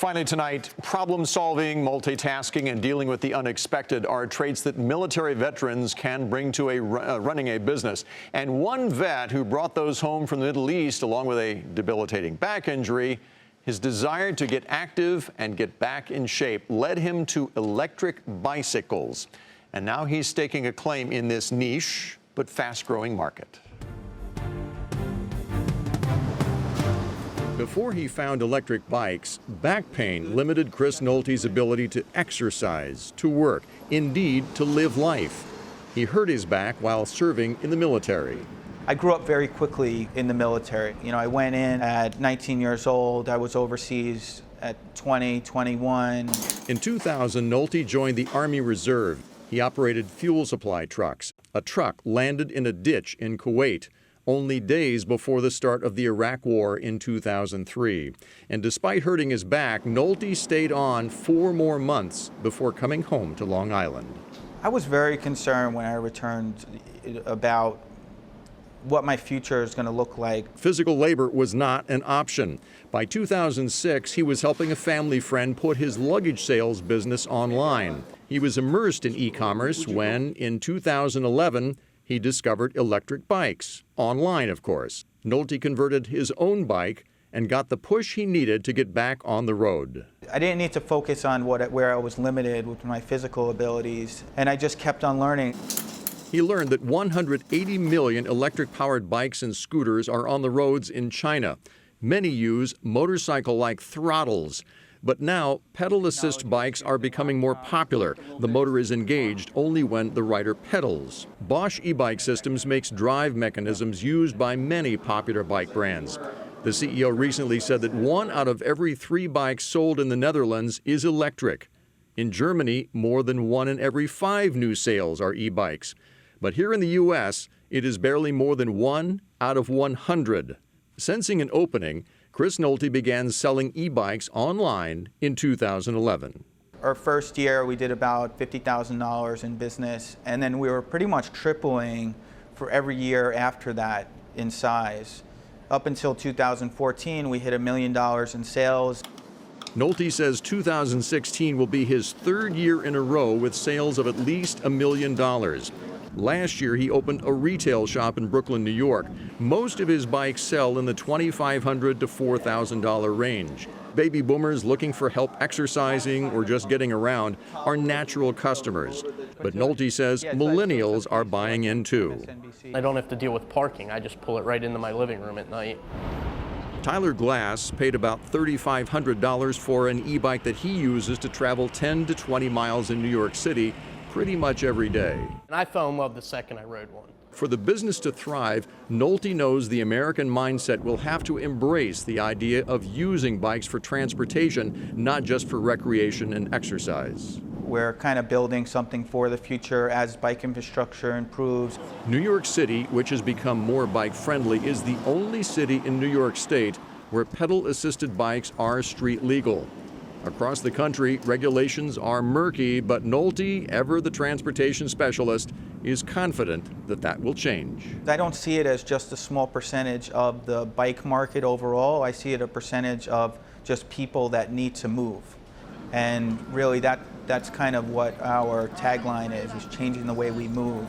Finally tonight, problem solving, multitasking, and dealing with the unexpected are traits that military veterans can bring to running a business. And one vet who brought those home from the Middle East, along with a debilitating back injury, his desire to get active and get back in shape led him to electric bicycles. And now he's staking a claim in this niche but fast-growing market. Before he found electric bikes, back pain limited Chris Nolte's ability to exercise, to work, indeed to live life. He hurt his back while serving in the military. I grew up very quickly in the military. I went in at 19 years old. I was overseas at 20, 21. In 2000, Nolte joined the Army Reserve. He operated fuel supply trucks. A truck landed in a ditch in Kuwait, only days before the start of the Iraq War in 2003. And despite hurting his back, Nolte stayed on 4 more months before coming home to Long Island. I was very concerned when I returned about what my future is going to look like. Physical labor was not an option. By 2006, he was helping a family friend put his luggage sales business online. He was immersed in e-commerce when, in 2011, he discovered electric bikes, online of course. Nolte converted his own bike and got the push he needed to get back on the road. I didn't need to focus on where I was limited with my physical abilities, and I just kept on learning. He learned that 180 million electric-powered bikes and scooters are on the roads in China. Many use motorcycle-like throttles. But now, pedal assist bikes are becoming more popular. The motor is engaged only when the rider pedals. Bosch e-bike systems makes drive mechanisms used by many popular bike brands. The CEO recently said that 1 out of every 3 bikes sold in the Netherlands is electric. In Germany, more than 1 in every 5 new sales are e-bikes. But here in the U.S., it is barely more than 1 out of 100. Sensing an opening, Chris Nolte began selling e-bikes online in 2011. Our first year, we did about $50,000 in business, and then we were pretty much tripling for every year after that in size. Up until 2014, we hit $1 million in sales. Nolte says 2016 will be his 3rd year in a row with sales of at least $1 million. Last year, he opened a retail shop in Brooklyn, New York. Most of his bikes sell in the $2,500 to $4,000 range. Baby boomers looking for help exercising or just getting around are natural customers. But Nolte says millennials are buying in too. I don't have to deal with parking. I just pull it right into my living room at night. Tyler Glass paid about $3,500 for an e-bike that he uses to travel 10 to 20 miles in New York City pretty much every day. And I fell in love the second I rode one. For the business to thrive, Nolte knows the American mindset will have to embrace the idea of using bikes for transportation, not just for recreation and exercise. We're kind of building something for the future as bike infrastructure improves. New York City, which has become more bike-friendly, is the only city in New York State where pedal-assisted bikes are street legal. Across the country, regulations are murky, but Nolte, ever the transportation specialist, is confident that that will change. I don't see it as just a small percentage of the bike market overall. I see it a percentage of just people that need to move. And really that's kind of what our tagline is changing the way we move.